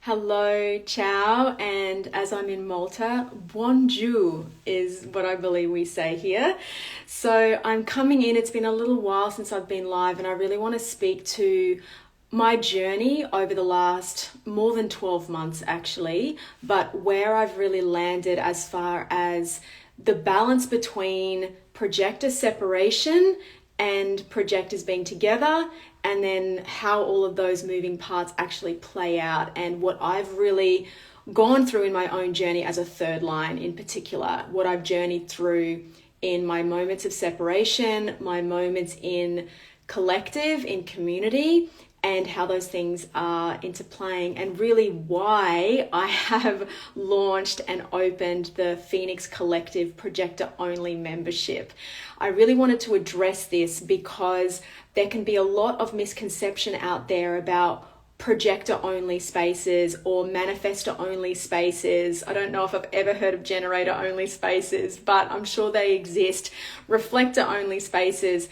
Hello, ciao, and as I'm in Malta, bonjour is what I believe we say here. So I'm coming in, it's been a little while since I've been live, and I really want to speak to my journey over the last more than 12 months actually, but where I've really landed as far as the balance between projector separation and projectors being together, and then how all of those moving parts actually play out, and what I've really gone through in my own journey as a third line in particular, what I've journeyed through in my moments of separation, my moments in collective, in community, and how those things are interplaying, and really why I have launched and opened the Phoenix Collective Projector Only membership. I really wanted to address this because there can be a lot of misconception out there about projector only spaces or manifestor only spaces. I don't know if I've ever heard of generator only spaces, but I'm sure they exist. Reflector only spaces.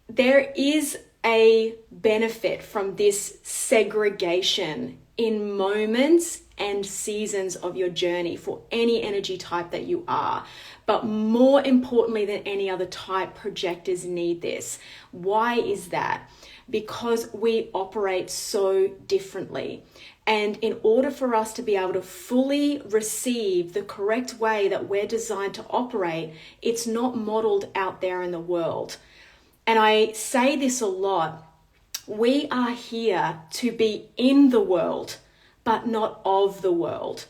There is a benefit from this segregation in moments and seasons of your journey for any energy type that you are. But more importantly than any other type, projectors need this. Why is that? Because we operate so differently. And in order for us to be able to fully receive the correct way that we're designed to operate, it's not modeled out there in the world. And I say this a lot, we are here to be in the world, but not of the world.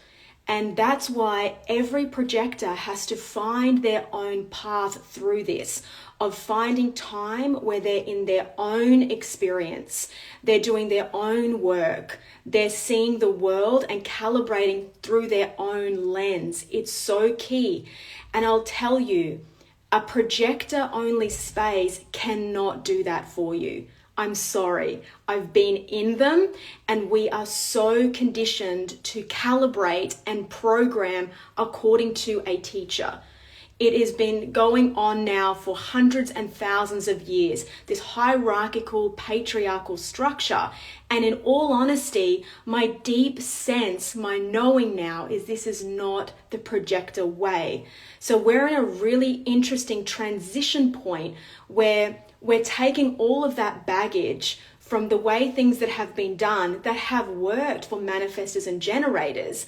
And that's why every projector has to find their own path through this, of finding time where they're in their own experience, they're doing their own work, they're seeing the world and calibrating through their own lens. It's so key. And I'll tell you, a projector only space cannot do that for you. I'm sorry. I've been in them, and we are so conditioned to calibrate and program according to a teacher. It has been going on now for hundreds and thousands of years, this hierarchical, patriarchal structure. And in all honesty, my deep sense, my knowing now is this is not the projector way. So we're in a really interesting transition point where we're taking all of that baggage from the way things that have been done that have worked for manifestors and generators.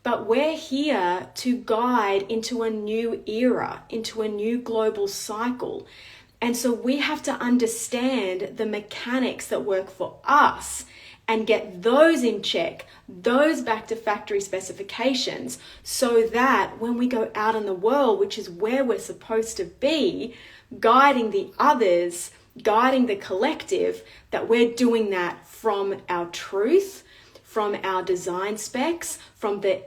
But we're here to guide into a new era, into a new global cycle. And so we have to understand the mechanics that work for us and get those in check, those back to factory specifications, so that when we go out in the world, which is where we're supposed to be, guiding the others, guiding the collective, that we're doing that from our truth, from our design specs, from the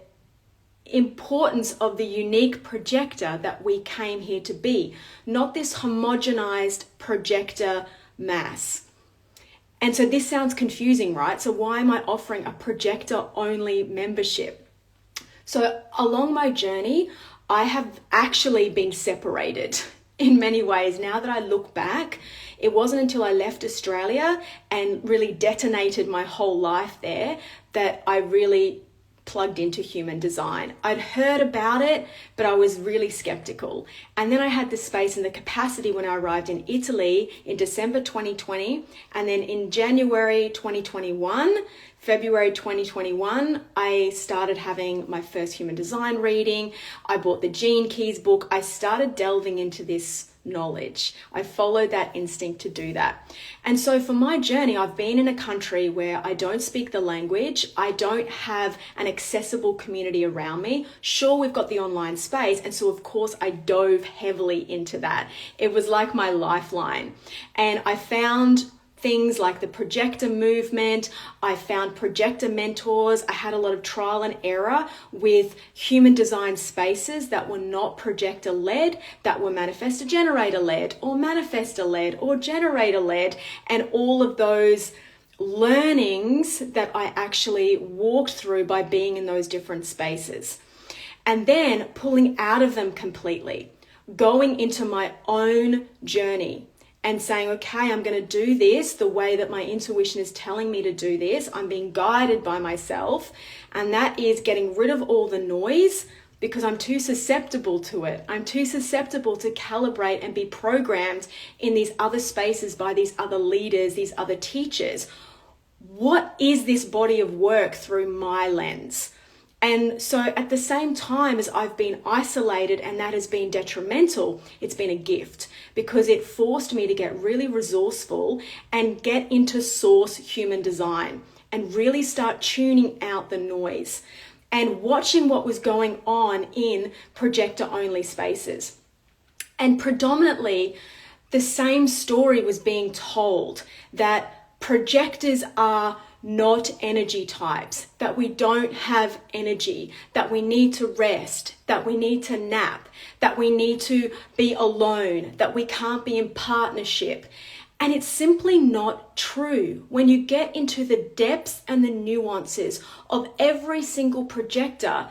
importance of the unique projector that we came here to be, not this homogenized projector mass. And so this sounds confusing, right? So why am I offering a projector only membership? So along my journey, I have actually been separated in many ways. Now that I look back, it wasn't until I left Australia and really detonated my whole life there that I really plugged into human design. I'd heard about it, but I was really skeptical. And then I had the space and the capacity when I arrived in Italy in December 2020. And then in January 2021, February 2021, I started having my first human design reading. I bought the Gene Keys book. I started delving into this knowledge. I followed that instinct to do that. And so for my journey, I've been in a country where I don't speak the language. I don't have an accessible community around me. Sure, we've got the online space. And so of course I dove heavily into that. It was like my lifeline. And I found things like the projector movement. I found projector mentors. I had a lot of trial and error with human design spaces that were not projector led, that were manifestor generator led or manifestor led or generator led, and all of those learnings that I actually walked through by being in those different spaces. And then pulling out of them completely, going into my own journey and saying, okay, I'm going to do this the way that my intuition is telling me to do this. I'm being guided by myself. And that is getting rid of all the noise, because I'm too susceptible to it. I'm too susceptible to calibrate and be programmed in these other spaces by these other leaders, these other teachers. What is this body of work through my lens? And so at the same time as I've been isolated and that has been detrimental, it's been a gift, because it forced me to get really resourceful and get into source human design and really start tuning out the noise and watching what was going on in projector only spaces. And predominantly the same story was being told, that projectors are not energy types, that we don't have energy, that we need to rest, that we need to nap, that we need to be alone, that we can't be in partnership. And it's simply not true. When you get into the depths and the nuances of every single projector,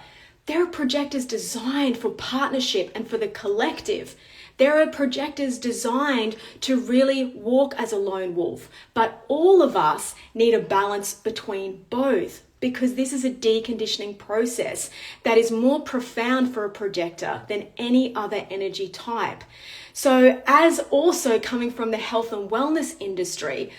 there are projectors designed for partnership and for the collective. There are projectors designed to really walk as a lone wolf, but all of us need a balance between both, because this is a deconditioning process that is more profound for a projector than any other energy type. So as also coming from the health and wellness industry,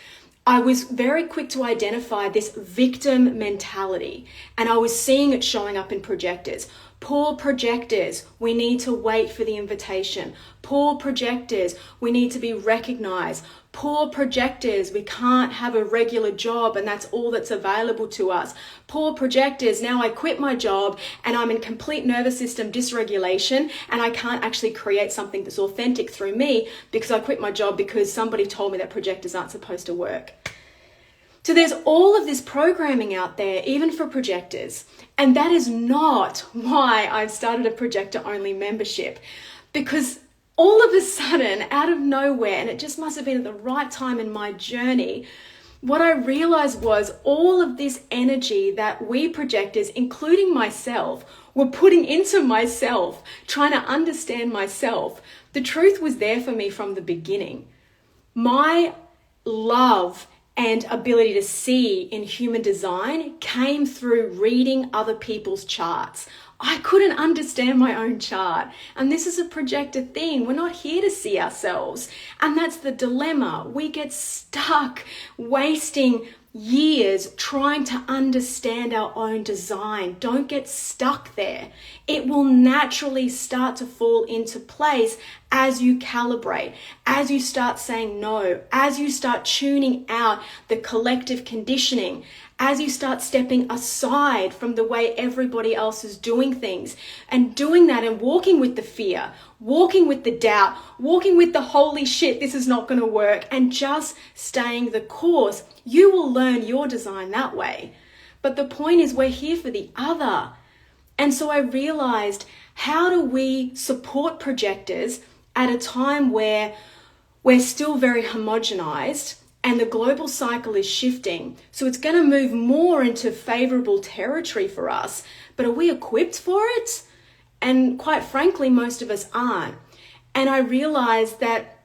I was very quick to identify this victim mentality, and I was seeing it showing up in projectors. Poor projectors, we need to wait for the invitation. Poor projectors, we need to be recognized. Poor projectors, we can't have a regular job and that's all that's available to us. Poor projectors, now I quit my job and I'm in complete nervous system dysregulation and I can't actually create something that's authentic through me because I quit my job because somebody told me that projectors aren't supposed to work. So there's all of this programming out there, even for projectors. And that is not why I've started a projector-only membership. Because all of a sudden, out of nowhere, and it just must have been at the right time in my journey, what I realized was all of this energy that we projectors, including myself, were putting into myself, trying to understand myself. The truth was there for me from the beginning. My love and ability to see in human design came through reading other people's charts. I couldn't understand my own chart. And this is a projector thing. We're not here to see ourselves. And that's the dilemma. We get stuck wasting years trying to understand our own design. Don't get stuck there. It will naturally start to fall into place as you calibrate, as you start saying no, as you start tuning out the collective conditioning, as you start stepping aside from the way everybody else is doing things, and doing that and walking with the fear, walking with the doubt, walking with the holy shit, this is not going to work, and just staying the course, you will learn your design that way. But the point is, we're here for the other. And so I realized, how do we support projectors at a time where we're still very homogenized and the global cycle is shifting? So it's going to move more into favorable territory for us, but are we equipped for it? And quite frankly, most of us aren't. And I realized that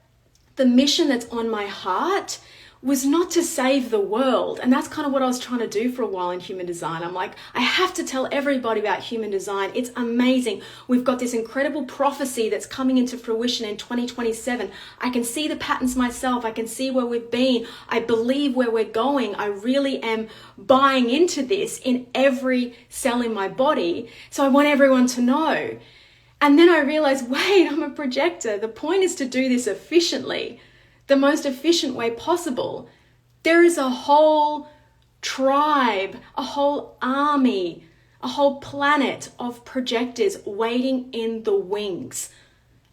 the mission that's on my heart was not to save the world. And that's kind of what I was trying to do for a while in human design. I'm like, I have to tell everybody about human design. It's amazing. We've got this incredible prophecy that's coming into fruition in 2027. I can see the patterns myself. I can see where we've been. I believe where we're going. I really am buying into this in every cell in my body. So I want everyone to know. And then I realized, wait, I'm a projector. The point is to do this efficiently, the most efficient way possible. There is a whole tribe, a whole army, a whole planet of projectors waiting in the wings.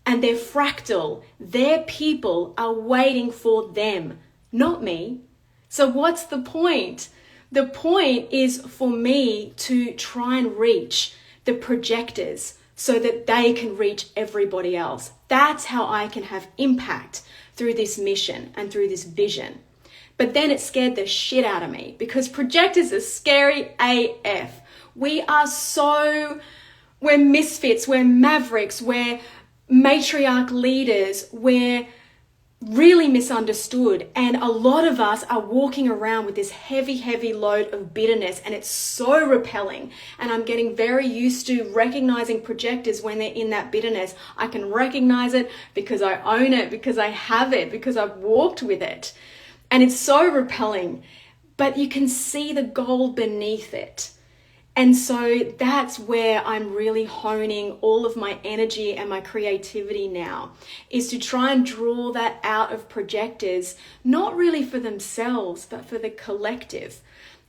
And they're fractal. Their people are waiting for them, not me. So what's the point? The point is for me to try and reach the projectors so that they can reach everybody else. That's how I can have impact through this mission and through this vision. But then it scared the shit out of me, because projectors are scary AF. We're misfits, we're mavericks, we're matriarch leaders, we're really misunderstood. And a lot of us are walking around with this heavy load of bitterness, and it's so repelling. And I'm getting very used to recognizing projectors when they're in that bitterness. I can recognize it because I own it, because I have it, because I've walked with it. And it's so repelling, but you can see the gold beneath it. And so that's where I'm really honing all of my energy and my creativity now, is to try and draw that out of projectors, not really for themselves, but for the collective.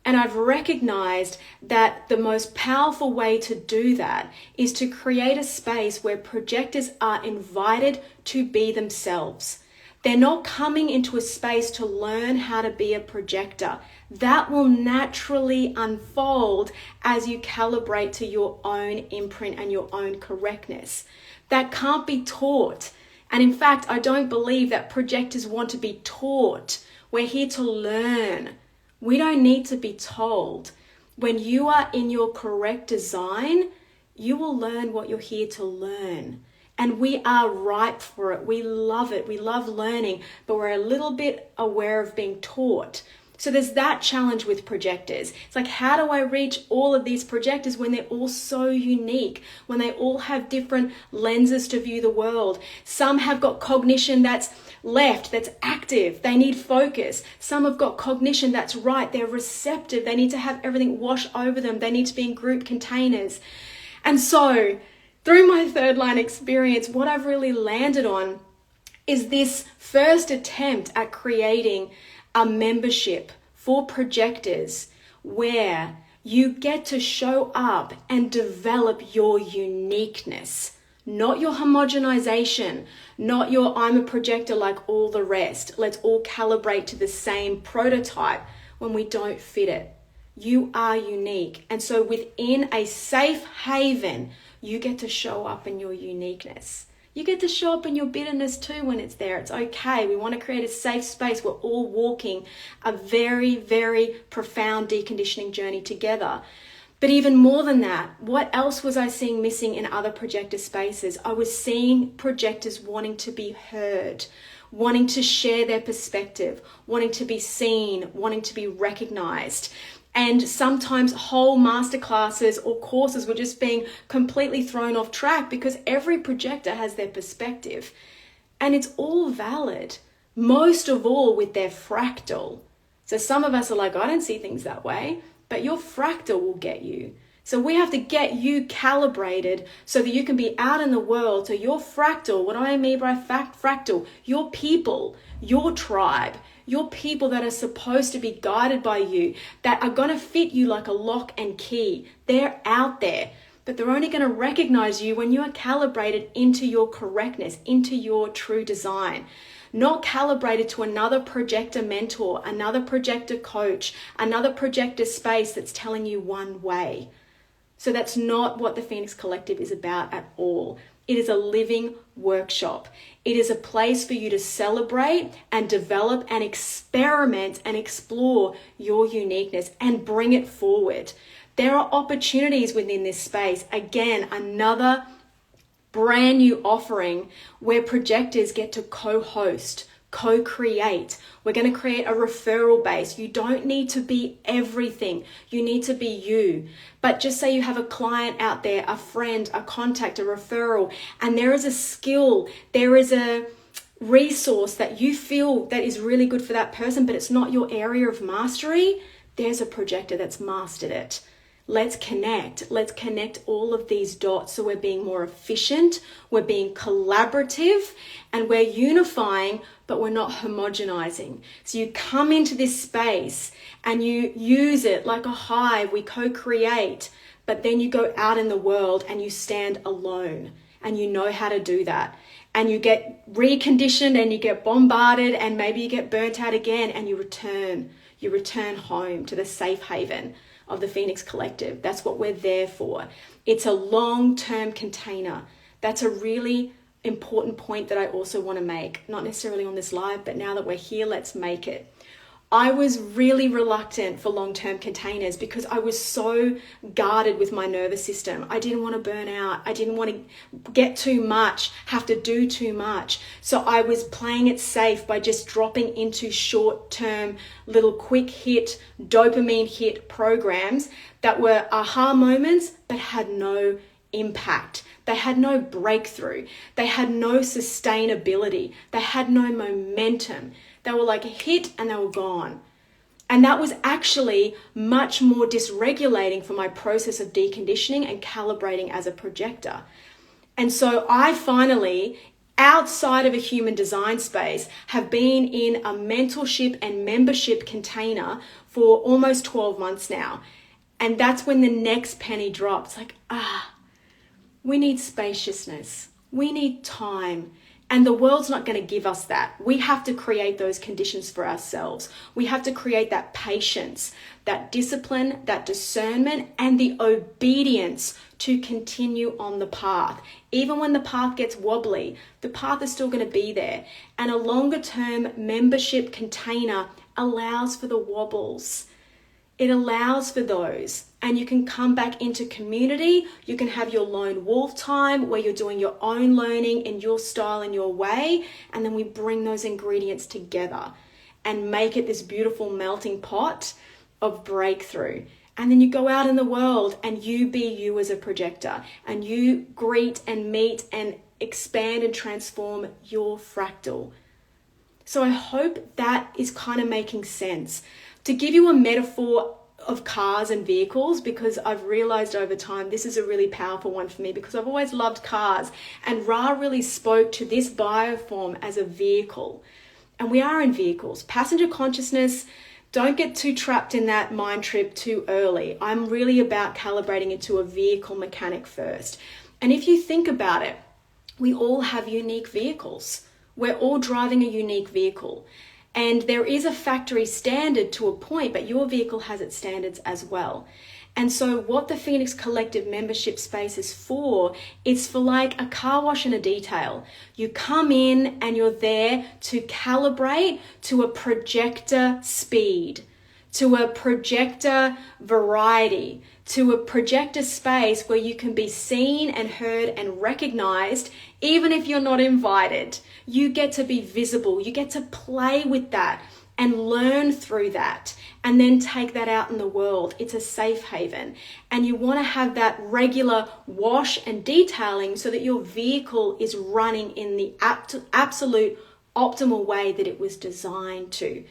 And I've recognized that the most powerful way to do that is to create a space where projectors are invited to be themselves. They're not coming into a space to learn how to be a projector. That will naturally unfold as you calibrate to your own imprint and your own correctness. That can't be taught. And in fact, I don't believe that projectors want to be taught. We're here to learn. We don't need to be told. When you are in your correct design, you will learn what you're here to learn. And we are ripe for it. We love it. We love learning, but we're a little bit aware of being taught. So there's that challenge with projectors. It's like, how do I reach all of these projectors when they're all so unique, when they all have different lenses to view the world? Some have got cognition that's left, that's active. They need focus. Some have got cognition that's right. They're receptive. They need to have everything wash over them. They need to be in group containers. And so through my third line experience, what I've really landed on is this first attempt at creating a membership for projectors where you get to show up and develop your uniqueness, not your homogenization, not your I'm a projector like all the rest. Let's all calibrate to the same prototype when we don't fit it. You are unique. And so within a safe haven, you get to show up in your uniqueness. You get to show up in your bitterness too when it's there. It's okay. We want to create a safe space. We're all walking a very profound deconditioning journey together. But even more than that, what else was I seeing missing in other projector spaces? I was seeing projectors wanting to be heard, wanting to share their perspective, wanting to be seen, wanting to be recognized. And sometimes whole masterclasses or courses were just being completely thrown off track because every projector has their perspective. And it's all valid, most of all with their fractal. So some of us are like, I don't see things that way, but your fractal will get you. So we have to get you calibrated so that you can be out in the world. So your fractal, what do I mean by fractal? Your people, your tribe, your people that are supposed to be guided by you, that are going to fit you like a lock and key. They're out there, but they're only going to recognize you when you are calibrated into your correctness, into your true design. Not calibrated to another projector mentor, another projector coach, another projector space that's telling you one way. So that's not what the Phoenix Collective is about at all. It is a living workshop. It is a place for you to celebrate and develop and experiment and explore your uniqueness and bring it forward. There are opportunities within this space. Again, another brand new offering where projectors get to co-host, co-create. We're going to create a referral base. You don't need to be everything. You need to be you. But just say you have a client out there, a friend, a contact, a referral, and there is a skill, there is a resource that you feel that is really good for that person, but it's not your area of mastery. There's a projector that's mastered it. Let's connect. Let's connect all of these dots so we're being more efficient, we're being collaborative, and we're unifying, but we're not homogenizing. So you come into this space and you use it like a hive, we co-create, but then you go out in the world and you stand alone and you know how to do that. And you get reconditioned and you get bombarded and maybe you get burnt out again and you return home to the safe haven of the Phoenix Collective. That's what we're there for. It's a long-term container. That's a really important point that I also want to make, not necessarily on this live, but now that we're here, let's make it. I was really reluctant for long-term containers because I was so guarded with my nervous system. I didn't want to burn out. I didn't want to get too much, have to do too much. So I was playing it safe by just dropping into short-term, little quick hit, dopamine hit programs that were aha moments but had no impact. They had no breakthrough. They had no sustainability. They had no momentum. They were like a hit and they were gone. And that was actually much more dysregulating for my process of deconditioning and calibrating as a projector. And so I finally, outside of a human design space, have been in a mentorship and membership container for almost 12 months now. And that's when the next penny drops. Like, we need spaciousness. We need time. And the world's not going to give us that. We have to create those conditions for ourselves. We have to create that patience, that discipline, that discernment, and the obedience to continue on the path. Even when the path gets wobbly, the path is still going to be there. And a longer term membership container allows for the wobbles. It allows for those. And you can come back into community. You can have your lone wolf time where you're doing your own learning in your style and your way. And then we bring those ingredients together and make it this beautiful melting pot of breakthrough. And then you go out in the world and you be you as a projector. And you greet and meet and expand and transform your fractal. So I hope that is kind of making sense. To give you a metaphor of cars and vehicles, because I've realized over time this is a really powerful one for me because I've always loved cars, and Ra really spoke to this bioform as a vehicle. And we are in vehicles. Passenger consciousness, don't get too trapped in that mind trip too early. I'm really about calibrating into a vehicle mechanic first. And if you think about it, we all have unique vehicles. We're all driving a unique vehicle. And there is a factory standard to a point, but your vehicle has its standards as well. And so what the Phoenix Collective membership space is for, it's for like a car wash and a detail. You come in and you're there to calibrate to a projector speed, to a projector variety, to a projector space where you can be seen and heard and recognized, even if you're not invited. You get to be visible. You get to play with that and learn through that and then take that out in the world. It's a safe haven. And you want to have that regular wash and detailing so that your vehicle is running in the absolute optimal way that it was designed to.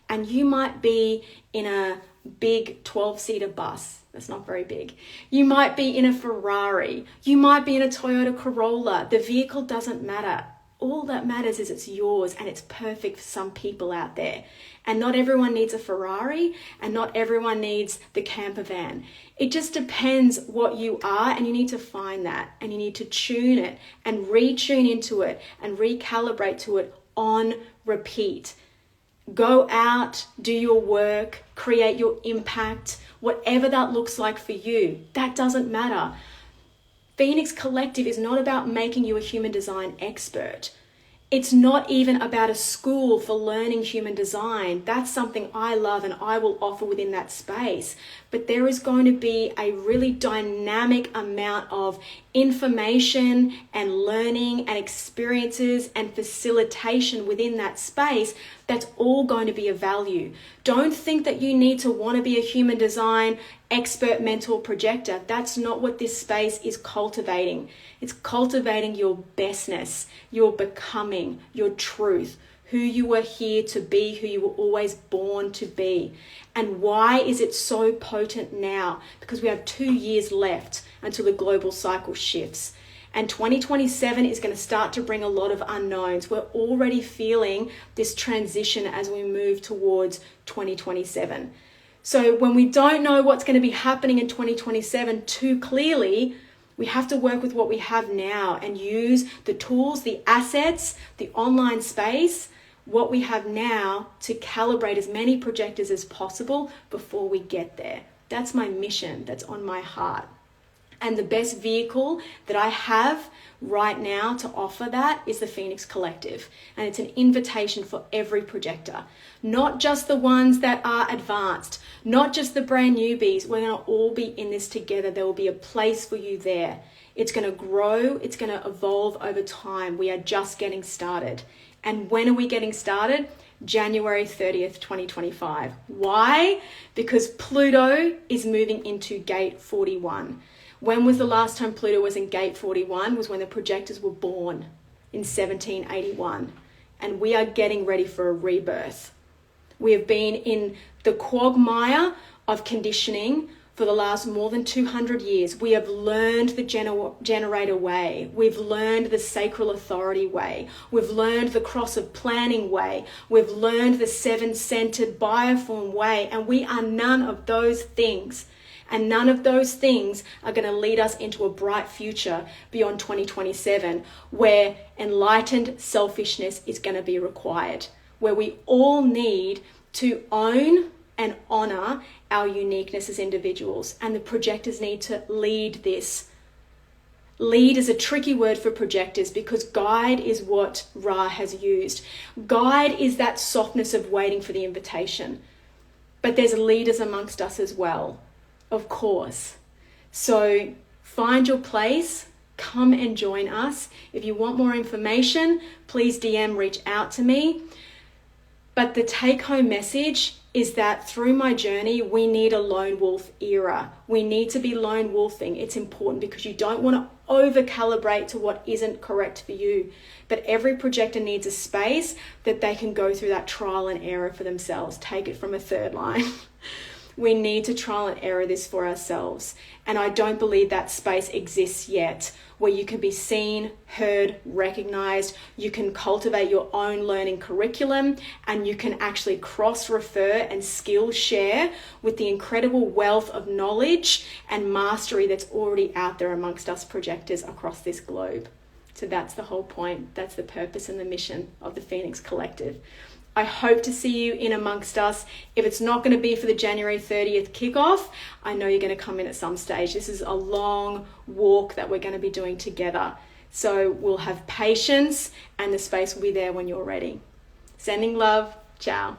And you might be in a big 12-seater bus. That's not very big. You might be in a Ferrari. You might be in a Toyota Corolla. The vehicle doesn't matter. All that matters is it's yours and it's perfect for some people out there. And not everyone needs a Ferrari and not everyone needs the camper van. It just depends what you are, and you need to find that and you need to tune it and retune into it and recalibrate to it on repeat. Go out, do your work, create your impact, whatever that looks like for you. That doesn't matter. Phoenix Collective is not about making you a human design expert. It's not even about a school for learning human design. That's something I love and I will offer within that space. But there is going to be a really dynamic amount of information and learning and experiences and facilitation within that space that's all going to be of value. Don't think that you need to want to be a human design expert, mentor, projector. That's not what this space is cultivating. It's cultivating your bestness, your becoming, your truth, who you were here to be, who you were always born to be. And why is it so potent now? Because we have 2 years left until the global cycle shifts. And 2027 is going to start to bring a lot of unknowns. We're already feeling this transition as we move towards 2027. So when we don't know what's going to be happening in 2027 too clearly, we have to work with what we have now and use the tools, the assets, the online space, what we have now to calibrate as many projectors as possible before we get there. That's my mission. That's on my heart. And the best vehicle that I have right now to offer that is the Phoenix Collective. And it's an invitation for every projector, not just the ones that are advanced, not just the brand newbies. We're going to all be in this together. There will be a place for you there. It's going to grow. It's going to evolve over time. We are just getting started. And when are we getting started? January 30th, 2025. Why? Because Pluto is moving into gate 41. When was the last time Pluto was in gate 41? Was when the projectors were born in 1781. And we are getting ready for a rebirth. We have been in the quagmire of conditioning for the last more than 200 years. We have learned the generator way. We've learned the sacral authority way. We've learned the cross of planning way. We've learned the seven-centered bioform way. And we are none of those things. And none of those things are going to lead us into a bright future beyond 2027, where enlightened selfishness is going to be required, where we all need to own and honor our uniqueness as individuals. And the projectors need to lead this. Lead is a tricky word for projectors because guide is what Ra has used. Guide is that softness of waiting for the invitation. But there's leaders amongst us as well. Of course. So find your place, come and join us. If you want more information, please reach out to me. But the take-home message is that through my journey, we need a lone wolf era. We need to be lone wolfing. It's important because you don't want to over-calibrate to what isn't correct for you. But every projector needs a space that they can go through that trial and error for themselves. Take it from a third line. We need to trial and error this for ourselves. And I don't believe that space exists yet, where you can be seen, heard, recognized. You can cultivate your own learning curriculum, and you can actually cross-refer and skill share with the incredible wealth of knowledge and mastery that's already out there amongst us projectors across this globe. So that's the whole point. That's the purpose and the mission of the Phoenix Collective. I hope to see you in amongst us. If it's not going to be for the January 30th kickoff, I know you're going to come in at some stage. This is a long walk that we're going to be doing together. So we'll have patience and the space will be there when you're ready. Sending love. Ciao.